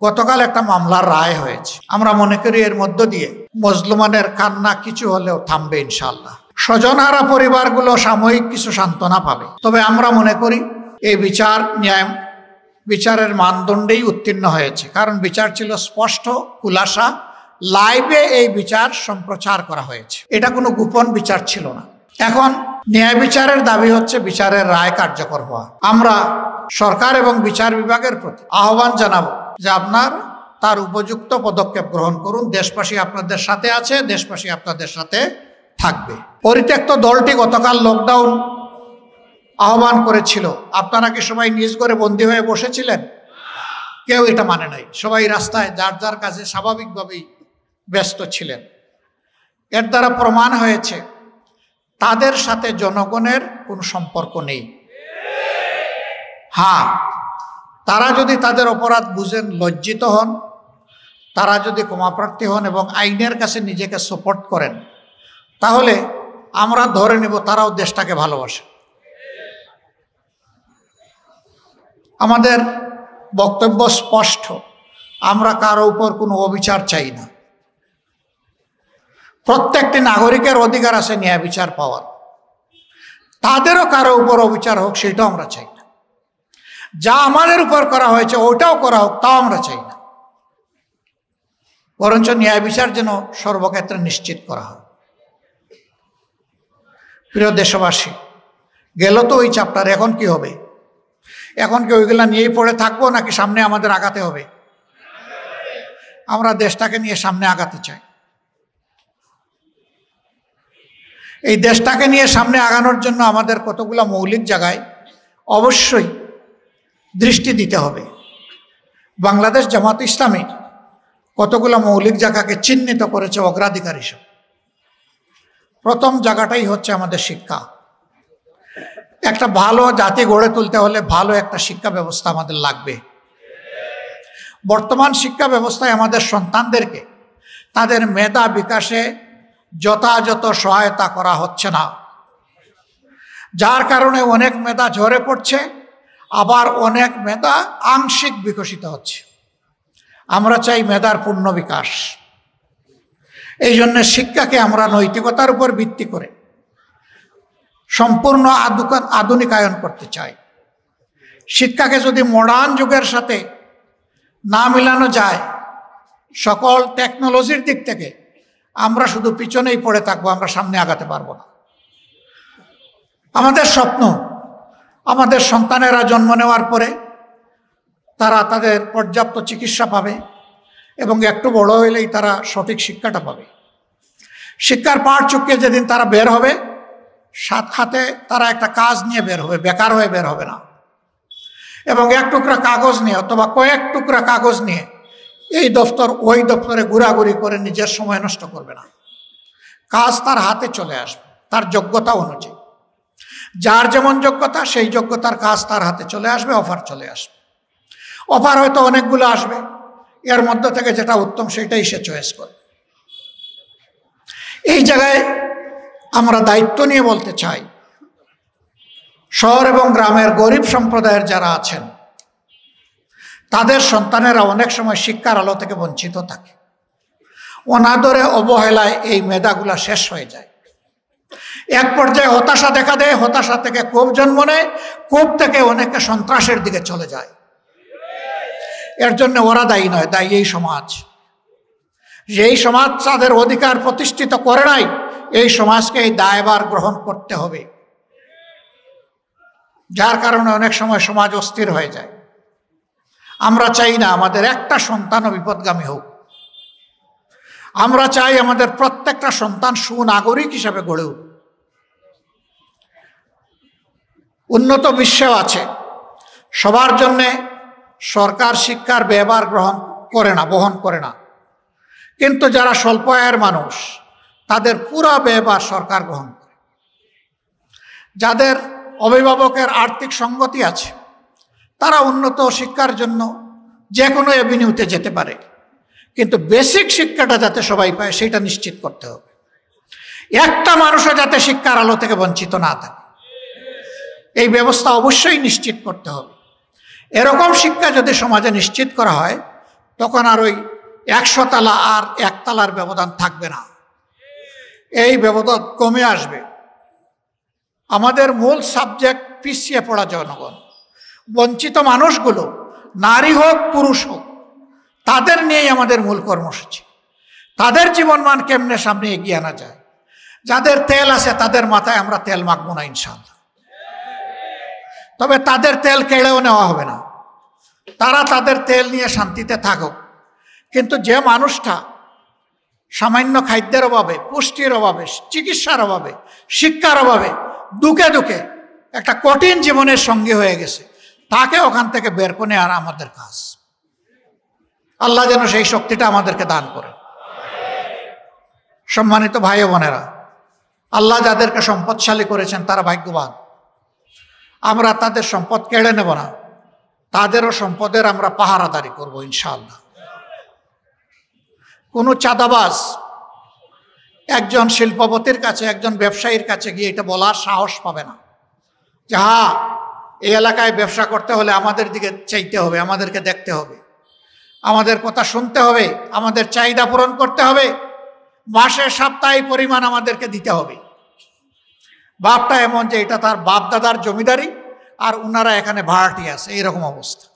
গতকাল একটা মামলার রায় হয়েছে। আমরা মনে করি এর মধ্য দিয়ে মজলুমানের কান্না কিছু হলেও থামবে ইনশাআল্লাহ। স্বজনহারা পরিবারগুলো সাময়িক কিছু সান্ত্বনা পাবে। তবে আমরা মনে করি এই বিচারের মানদণ্ডেই উত্তীর্ণ হয়েছে, কারণ বিচার ছিল স্পষ্ট, খুলাসা, লাইভে এই বিচার সম্প্রচার করা হয়েছে। এটা কোনো গোপন বিচার ছিল না। এখন ন্যায় বিচারের দাবি হচ্ছে বিচারের রায় কার্যকর হওয়া। আমরা সরকার এবং বিচার বিভাগের প্রতি আহ্বান জানাবো যে আপনার তার উপযুক্ত পদক্ষেপ গ্রহণ করুন। দেশবাসী আপনাদের সাথে আছে, দেশবাসী আপনাদের সাথে থাকবে। পরিত্যক্ত দলটি গতকাল লকডাউন আহ্বান করেছিল। আপনারা কি সবাই নিজ ঘরে বন্দী হয়ে বসেছিলেন? কেউ এটা মানে নাই। সবাই রাস্তায় যার যার কাজে স্বাভাবিকভাবেই ব্যস্ত ছিলেন। এর দ্বারা প্রমাণ হয়েছে তাদের সাথে জনগণের কোনো সম্পর্ক নেই। হ্যাঁ, তারা যদি তাদের অপরাধ বুঝেন, লজ্জিত হন, তারা যদি ক্ষমাপ্রার্থী হন এবং আইনের কাছে নিজেকে সাপোর্ট করেন, তাহলে আমরা ধরে নেব তারাও দেশটাকে ভালোবাসে। আমাদের বক্তব্য স্পষ্ট, আমরা কারো উপর কোনো অবিচার চাই না। প্রত্যেকটি নাগরিকের অধিকার আছে ন্যায় বিচার পাওয়ার। তাদেরও কারো উপর অবিচার হোক সেটাও আমরা চাই না। যা আমাদের উপর করা হয়েছে ওটাও করা হোক তাও আমরা চাই না। বরঞ্চ ন্যায় বিচার যেন সর্বক্ষেত্রে নিশ্চিত করা হয়। প্রিয় দেশবাসী, গেল তো ওই চ্যাপ্টার, এখন কি হবে? এখন কি ওইগুলা নিয়েই পড়ে থাকবো নাকি সামনে আমাদের আগাতে হবে? আমরা দেশটাকে নিয়ে সামনে আগাতে চাই। এই দেশটাকে নিয়ে সামনে আগানোর জন্য আমাদের কতগুলো মৌলিক জায়গায় অবশ্যই দৃষ্টি দিতে হবে। বাংলাদেশ জামাত ইসলামী কতগুলো মৌলিক জায়গাকে চিহ্নিত করেছে অগ্রাধিকার হিসেবে। প্রথম জায়গাটাই হচ্ছে আমাদের শিক্ষা। একটা ভালো জাতি গড়ে তুলতে হলে ভালো একটা শিক্ষা ব্যবস্থা আমাদের লাগবে। বর্তমান শিক্ষা ব্যবস্থায় আমাদের সন্তানদেরকে তাদের মেধা বিকাশে যথাযথ সহায়তা করা হচ্ছে না, যার কারণে অনেক মেধা ঝরে পড়ছে, আবার অনেক মেধা আংশিক বিকশিত হচ্ছে। আমরা চাই মেধার পূর্ণ বিকাশ। এই জন্য শিক্ষাকে আমরা নৈতিকতার উপর ভিত্তি করে সম্পূর্ণ আধুনিকায়ন করতে চাই। শিক্ষাকে যদি মডার্ন যুগের সাথে না মিলানো যায়, সকল টেকনোলজির দিক থেকে আমরা শুধু পিছনেই পড়ে থাকবো, আমরা সামনে আগাতে পারবো না। আমাদের স্বপ্ন, আমাদের সন্তানেরা জন্ম নেওয়ার পরে তারা তাদের পর্যাপ্ত চিকিৎসা পাবে এবং একটু বড় হইলেই তারা সঠিক শিক্ষাটা পাবে। শিক্ষার পাড় চুকিয়ে যেদিন তারা বের হবে, সাত হাতে তারা একটা কাজ নিয়ে বের হবে, বেকার হয়ে বের হবে না। এবং এক টুকরা কাগজ নিয়ে অথবা কয়েক টুকরা কাগজ নিয়ে এই দপ্তর ওই দপ্তরে ঘোরাঘুরি করে নিজের সময় নষ্ট করবে না। কাজ তার হাতে চলে আসবে তার যোগ্যতা অনুযায়ী। যার যেমন যোগ্যতা সেই যোগ্যতার কাজ তার হাতে চলে আসবে, অফার চলে আসবে। অফার হয়তো অনেকগুলো আসবে, এর মধ্যে থেকে যেটা উত্তম সেটাই সে চয়েস করে। এই জায়গায় আমরা দায়িত্ব নিয়ে বলতে চাই, শহর এবং গ্রামের গরিব সম্প্রদায়ের যারা আছেন তাদের সন্তানেরা অনেক সময় শিক্ষার আলো থেকে বঞ্চিত থাকে। অনাদরে অবহেলায় এই মেধাগুলা শেষ হয়ে যায়। এক পর্যায়ে হতাশা দেখা দেয়, হতাশা থেকে ক্ষোভ জন্ম নেয়, ক্ষোভ থেকে অনেকে সন্ত্রাসের দিকে চলে যায়। এর জন্য ওরা দায়ী নয়, দায়ী এই সমাজ। যেই সমাজ তাদের অধিকার প্রতিষ্ঠিত করে নাই, এই সমাজকে এই দায়ভার গ্রহণ করতে হবে। যার কারণে অনেক সময় সমাজ অস্থির হয়ে যায়। আমরা চাই না আমাদের একটা সন্তানও বিপদগামী হোক। আমরা চাই আমাদের প্রত্যেকটা সন্তান সুনাগরিক হিসাবে গড়ে উঠুক। উন্নত বিশ্বেও আছে, সবার জন্যে সরকার শিক্ষার ব্যয়ভার বহন করে না, কিন্তু যারা স্বল্প আয়ের মানুষ তাদের পুরো ব্যয়ভার সরকার গ্রহণ করে। যাদের অভিভাবকের আর্থিক সঙ্গতি আছে তারা উন্নত শিক্ষার জন্য যে কোনো এভিনিউতে যেতে পারে, কিন্তু বেসিক শিক্ষাটা যাতে সবাই পায় সেটা নিশ্চিত করতে হবে। একটা মানুষও যাতে শিক্ষার আলো থেকে বঞ্চিত না থাকে, এই ব্যবস্থা অবশ্যই নিশ্চিত করতে হবে। এরকম শিক্ষা যদি সমাজে নিশ্চিত করা হয় তখন আর ওই 100 তালা আর 1 তালার ব্যবধান থাকবে না, এই ব্যবধান কমে আসবে। আমাদের মূল সাবজেক্ট পিছিয়ে পড়া জনগণ, বঞ্চিত মানুষগুলো, নারী হোক পুরুষ হোক, তাদের নিয়েই আমাদের মূল কর্মসূচি। তাদের জীবনমান কেমনে সামনে এগিয়ে আনা যায়। যাদের তেল আছে তাদের মাথায় আমরা তেল মাখবো না ইনশাআল্লাহ, তবে তাদের তেল কেড়েও নেওয়া হবে না, তারা তাদের তেল নিয়ে শান্তিতে থাকুক। কিন্তু যে মানুষটা সামান্য খাদ্যের অভাবে, পুষ্টির অভাবে, চিকিৎসার অভাবে, শিক্ষার অভাবে দুঃখে দুঃখে একটা কঠিন জীবনের সঙ্গী হয়ে গেছে, তাকে ওখান থেকে বের করে আনা আমাদের কাজ। আল্লাহ যেন সেই শক্তিটা আমাদেরকে দান করে। সম্মানিত ভাই ও বোনেরা, আল্লাহ যাদেরকে সম্পদশালী করেছেন তারা ভাগ্যবান। আমরা তাদের সম্পদ কেড়ে নেব না, তাদেরও সম্পদের আমরা পাহারাদারি করব ইনশাআল্লাহ। কোনো চাঁদাবাজ একজন শিল্পপতির কাছে, একজন ব্যবসায়ীর কাছে গিয়ে এটা বলার সাহস পাবে না যে হ্যাঁ, এই এলাকায় ব্যবসা করতে হলে আমাদের দিকে চাইতে হবে, আমাদেরকে দেখতে হবে, আমাদের কথা শুনতে হবে, আমাদের চাহিদা পূরণ করতে হবে, মাসে সাপ্তাহিক পরিমাণ আমাদেরকে দিতে হবে। বাপটা এমন যে এটা তার বাপ দাদার জমিদারি আর ওনারা এখানে ভাড়াটি আছে, এইরকম অবস্থা।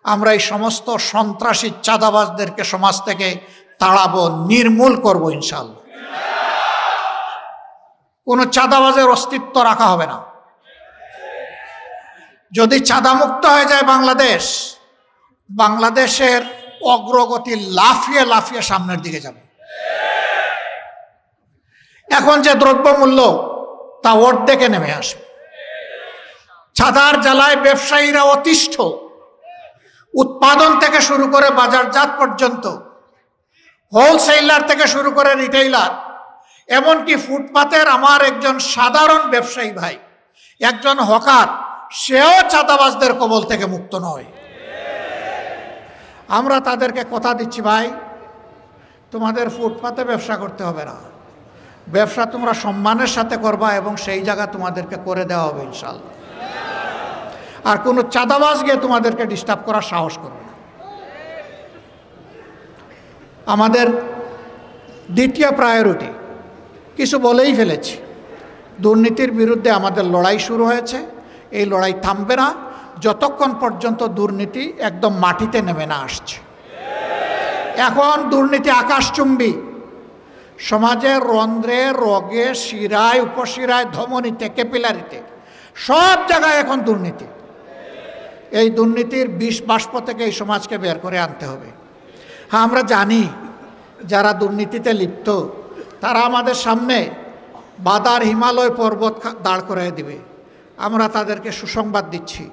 আমরা এই সমস্ত সন্ত্রাসী চাঁদাবাজদেরকে সমাজ থেকে তাড়াবো, নির্মূল করব ইনশাআল্লাহ। কোনো চাঁদাবাজের অস্তিত্ব রাখা হবে না। যদি চাঁদামুক্ত হয়ে যায় বাংলাদেশ, বাংলাদেশের অগ্রগতি লাফিয়ে লাফিয়ে সামনের দিকে যাবে। এখন যে দ্রব্যমূল্য তা অর্ধেকে নেমে আসবে। চাঁদার জ্বালায় ব্যবসায়ীরা অতিষ্ঠ, উৎপাদন থেকে শুরু করে বাজারজাত পর্যন্ত, হোলসেলার থেকে শুরু করে রিটেইলার, এমনকি ফুটপাতের আমার একজন সাধারণ ব্যবসায়ী ভাই, একজন হকার, সেও চাঁদাবাজদের কবল থেকে মুক্ত নয়। আমরা তাদেরকে কথা দিচ্ছি, ভাই তোমাদের ফুটপাতে ব্যবসা করতে হবে না, ব্যবসা তোমরা সম্মানের সাথে করবা এবং সেই জায়গা তোমাদেরকে করে দেওয়া হবে ইনশাআল্লাহ। আর কোনো চাঁদাবাজ গিয়ে তোমাদেরকে ডিস্টার্ব করার সাহস করবে না। আমাদের দ্বিতীয় প্রায়োরিটি কিছু বলেই ফেলেছি, দুর্নীতির বিরুদ্ধে আমাদের লড়াই শুরু হয়েছে। এই লড়াই থামবে না যতক্ষণ পর্যন্ত দুর্নীতি একদম মাটিতে নেমে না আসছে। এখন দুর্নীতি আকাশচুম্বী, সমাজের রন্ধ্রে, রগে, শিরায়, উপশিরায়, ধমনীতে, ক্যাপিলারিতে, সব জায়গায় এখন দুর্নীতি। এই দুর্নীতির বিষ বাষ্প থেকে এই সমাজকে বের করে আনতে হবে। হ্যাঁ, আমরা জানি যারা দুর্নীতিতে লিপ্ত তারা আমাদের সামনে বাদার হিমালয় পর্বত দাঁড় করিয়ে দিবে। আমরা তাদেরকে সুসংবাদ দিচ্ছি,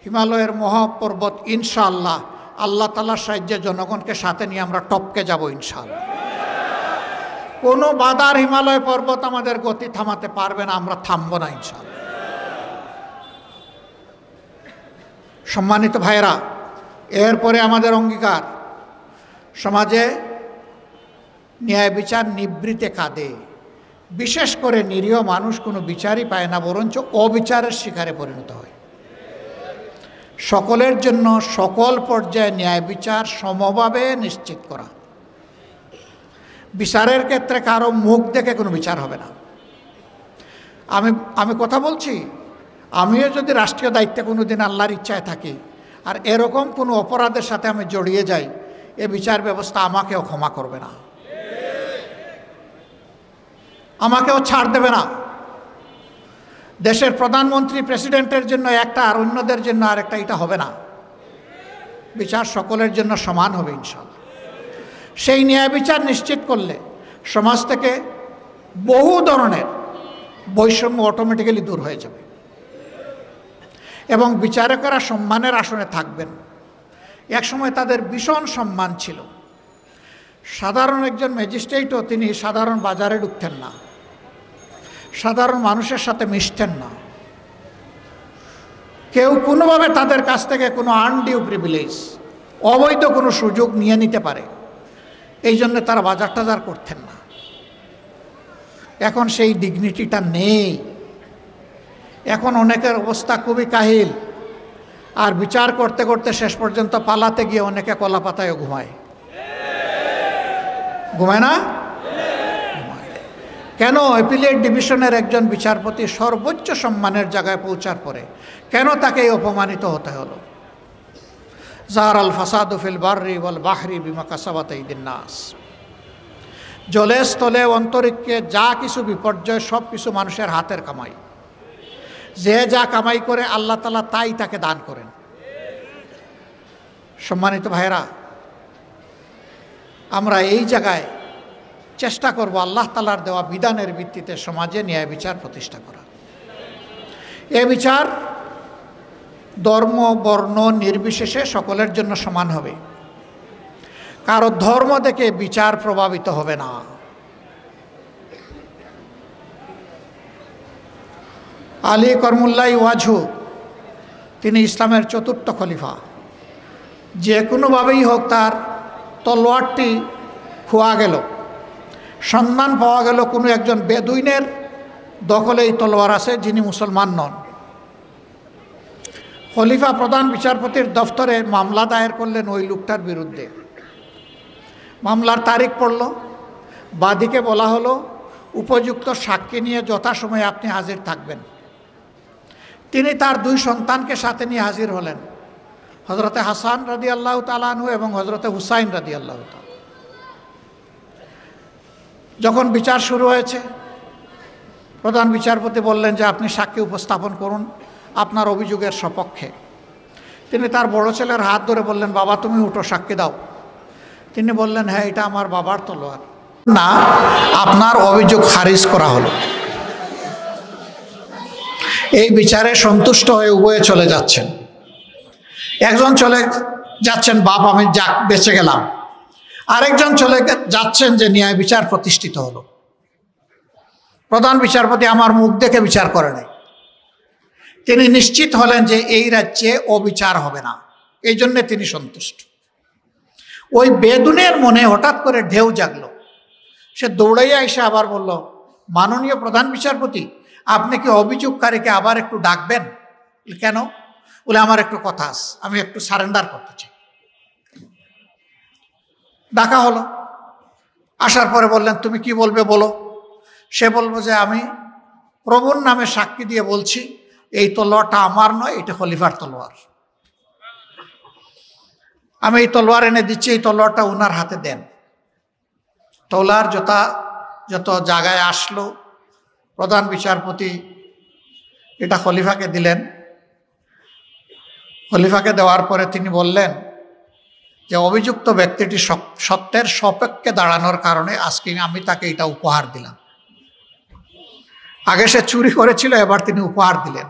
হিমালয়ের মহাপর্বত ইনশাআল্লাহ আল্লাহ তাআলার সাহায্যে জনগণকে সাথে নিয়ে আমরা টপকে যাব ইনশাআল্লাহ। কোনো বাদার হিমালয় পর্বত আমাদের গতি থামাতে পারবে না, আমরা থামবো না ইনশাআল্লাহ। সম্মানিত ভাইরা, এরপরে আমাদের অঙ্গীকার, সমাজে ন্যায় বিচার নিবৃতে কাঁদে। বিশেষ করে নিরীহ মানুষ কোনো বিচারই পায় না, বরঞ্চ অবিচারের শিকারে পরিণত হয়। সকলের জন্য সকল পর্যায়ে ন্যায় বিচার সমভাবে নিশ্চিত করা। বিচারের ক্ষেত্রে কারো মুখ দেখে কোনো বিচার হবে না। আমি কথা বলছি, আমিও যদি রাষ্ট্রীয় দায়িত্বে কোনো দিন আল্লাহর ইচ্ছায় থাকি আর এরকম কোনো অপরাধের সাথে আমি জড়িয়ে যাই, এ বিচার ব্যবস্থা আমাকেও ক্ষমা করবে না, আমাকেও ছাড় দেবে না। দেশের প্রধানমন্ত্রী, প্রেসিডেন্টের জন্য একটা আর অন্যদের জন্য আরেকটা, এটা হবে না। বিচার সকলের জন্য সমান হবে ইনশাআল্লাহ। সেই ন্যায় বিচার নিশ্চিত করলে সমাজ থেকে বহু ধরনের বৈষম্য অটোমেটিক্যালি দূর হয়ে যাবে এবং বিচারকেরা সম্মানের আসনে থাকবেন। একসময় তাদের ভীষণ সম্মান ছিল। সাধারণ একজন ম্যাজিস্ট্রেটও তিনি সাধারণ বাজারে ঢুকতেন না, সাধারণ মানুষের সাথে মিশতেন না। কেউ কোনোভাবে তাদের কাছ থেকে কোনো আনডিউ প্রিভিলেজ, অবৈধ কোনো সুযোগ নিয়ে নিতে পারে, এই জন্য তারা বাজার টাজার করতেন না। এখন সেই ডিগনিটিটা নেই। এখন অনেকের অবস্থা খুবই কাহিল। আর বিচার করতে করতে শেষ পর্যন্ত পালাতে গিয়ে অনেকে কলা পাতায় ঘুমায়। ঘুমায় না? কেন অ্যাপিলেট ডিভিশনের একজন বিচারপতি সর্বোচ্চ সম্মানের জায়গায় পৌঁছার পরে কেন তাকে অপমানিত হতে হলো? জাহার আল ফাসাদু ফিল বাররি ওয়াল বাহরি বিমা কাসাবাত আইদিন নাস। জলে স্থলে অন্তরিক্ষে যা কিছু বিপর্যয় সব কিছু মানুষের হাতের কামাই। যে যা কামাই করে আল্লাহ তাআলা তাই তাকে দান করেন। সম্মানিত ভাইরা, আমরা এই জায়গায় চেষ্টা করব আল্লাহ তাআলার দেওয়া বিধানের ভিত্তিতে সমাজে ন্যায় বিচার প্রতিষ্ঠা করা। এ বিচার ধর্ম বর্ণ নির্বিশেষে সকলের জন্য সমান হবে। কারো ধর্ম দেখে বিচার প্রভাবিত হবে না। আলী করমুল্লাহ ওয়াজহু, তিনি ইসলামের চতুর্থ খলিফা। যে কোনোভাবেই হোক তার তলোয়ারটি খোয়া গেল, সন্ধান পাওয়া গেল কোনো একজন বেদুইনের দখলে এই তলোয়ার আছে যিনি মুসলমান নন। খলিফা প্রধান বিচারপতির দফতরে মামলা দায়ের করলেন ওই লোকটার বিরুদ্ধে। মামলার তারিখ পড়ল, বাদীকে বলা হলো উপযুক্ত সাক্ষী নিয়ে যথাসময়ে আপনি হাজির থাকবেন। তিনি তার দুই সন্তানকে সাথে নিয়ে হাজির হলেন, হজরতে হাসান রাদিয়াল্লাহু তাআলা আনহু এবং হজরতে হুসাইন রাদিয়াল্লাহু তাআলা। যখন বিচার শুরু হয়েছে, প্রধান বিচারপতি বললেন যে আপনি সাক্ষী উপস্থাপন করুন আপনার অভিযোগের সপক্ষে। তিনি তার বড় ছেলের হাত ধরে বললেন, বাবা তুমি উঠো, সাক্ষী দাও। তিনি বললেন, হ্যাঁ এটা আমার বাবার তলোয়ার। না, আপনার অভিযোগ খারিজ করা হলো। এই বিচারে সন্তুষ্ট হয়ে উভয়ে চলে যাচ্ছেন। একজন চলে যাচ্ছেন, বাপ আমি বেঁচে গেলাম। আরেকজন চলে যাচ্ছেন যে ন্যায় বিচার প্রতিষ্ঠিত হলো। প্রধান বিচারপতি আমার মুখ দেখে বিচার করে নাই। তিনি নিশ্চিত হলেন যে এই রাজ্যে অবিচার হবে না, এই জন্যে তিনি সন্তুষ্ট। ওই বেদুনের মনে হঠাৎ করে ঢেউ জাগলো। সে দৌড়াইয়া এসে আবার বলল, মাননীয় প্রধান বিচারপতি আপনি কি অভিযোগকারীকে আবার একটু ডাকবেন? কেন? বলে আমার একটু কথা আছে, আমি একটু সারেন্ডার করতে চাই। ডাকা হলো। আসার পরে বললেন, তুমি কি বলবে বলো। সে বলবো যে আমি প্রভুর নামে সাক্ষী দিয়ে বলছি এই তলোয়ারটা আমার নয়, এটা খলিফার তলোয়ার। আমি এই তলোয়ার এনে দিচ্ছি, এই তলোয়ারটা উনার হাতে দেন। তলোয়ার যত জায়গায় আসলো, প্রধান বিচারপতি এটা খলিফাকে দিলেন। খলিফাকে দেওয়ার পরে তিনি বললেন যে অভিযুক্ত ব্যক্তিটি সত্যের সপক্ষে দাঁড়ানোর কারণে আজকে আমি তাকে এটা উপহার দিলাম। আগে সে চুরি করেছিল, এবার তিনি উপহার দিলেন,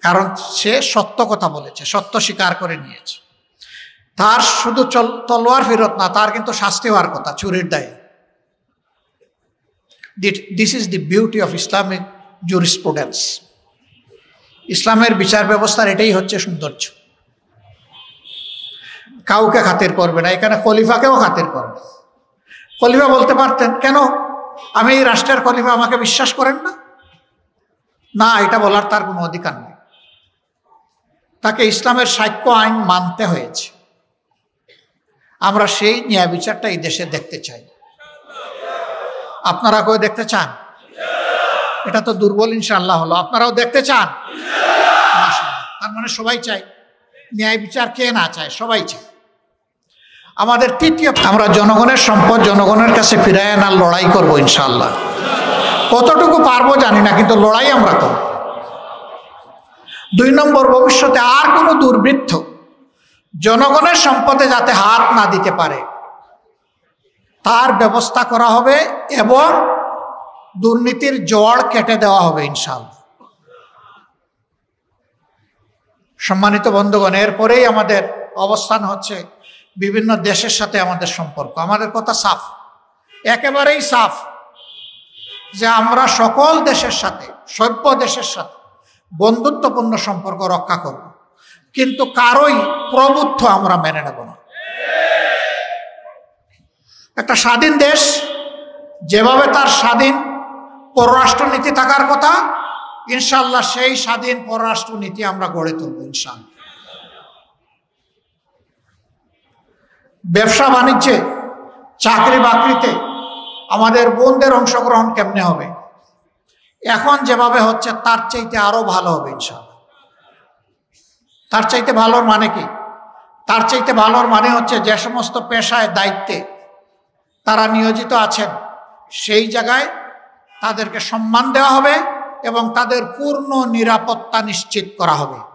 কারণ সে সত্য কথা বলেছে, সত্য স্বীকার করে নিয়েছে। তার শুধু তলোয়ার ফেরত না, তার কিন্তু শাস্তি হওয়ার কথা চুরির দায়ে। This is the beauty of Islamic jurisprudence. ইসলামের বিচার ব্যবস্থার এটাই হচ্ছে সৌন্দর্য। কাউকে খাতির করবে না, এখানে খলিফাকেও খাতির করবে। খলিফা বলতে পারতেন, কেন আমি এই রাষ্ট্রের খলিফা, আমাকে বিশ্বাস করেন না? না, এটা বলার তার কোনো অধিকার নেই। তাকে ইসলামের সাক্ষ্য আইন মানতে হয়েছে। আমরা সেই ন্যায় বিচারটা এই দেশে দেখতে চাই। আপনারা কেউ দেখতে চান? এটা তো দুর্বল ইনশাআল্লাহ হলো। আপনারাও দেখতে চান? তার মানে সবাই চাই ন্যায় বিচার। কে না চায়? সবাই চায়। আমাদের তৃতীয়, আমরা জনগণের সম্পদ জনগণের কাছে ফিরায় আনার লড়াই করব ইনশাআল্লাহ। কতটুকু পারবো জানি না, কিন্তু লড়াই আমরা করব। 2 নম্বর, ভবিষ্যতে আর কোনো দুর্বৃত্ত জনগণের সম্পদে যাতে হাত না দিতে পারে তার ব্যবস্থা করা হবে এবং দুর্নীতির জড় কেটে দেওয়া হবে ইনশাআল্লাহ। সম্মানিত বন্ধুগণ, এরপরেই আমাদের অবস্থান হচ্ছে বিভিন্ন দেশের সাথে আমাদের সম্পর্ক। আমাদের কথা সাফ, একেবারেই সাফ, যে আমরা সকল দেশের সাথে, সভ্য দেশের সাথে বন্ধুত্বপূর্ণ সম্পর্ক রক্ষা করব, কিন্তু কারোই প্রভুত্ব আমরা মেনে নেব না। একটা স্বাধীন দেশ যেভাবে তার স্বাধীন পররাষ্ট্রনীতি থাকার কথা, ইনশাআল্লাহ সেই স্বাধীন পররাষ্ট্রনীতি আমরা গড়ে তুলব ইনশাআল্লাহ। ব্যবসা বাণিজ্যে, চাকরি বাকরিতে আমাদের বোনদের অংশগ্রহণ কেমনে হবে? এখন যেভাবে হচ্ছে তার চাইতে আরো ভালো হবে ইনশাআল্লাহ। তার চাইতে ভালোর মানে কি? তার চাইতে ভালোর মানে হচ্ছে যে সমস্ত পেশায় দায়িত্বে তারা নিয়োজিত আছেন সেই জায়গায় তাদেরকে সম্মান দেওয়া হবে এবং তাদের পূর্ণ নিরাপত্তা নিশ্চিত করা হবে।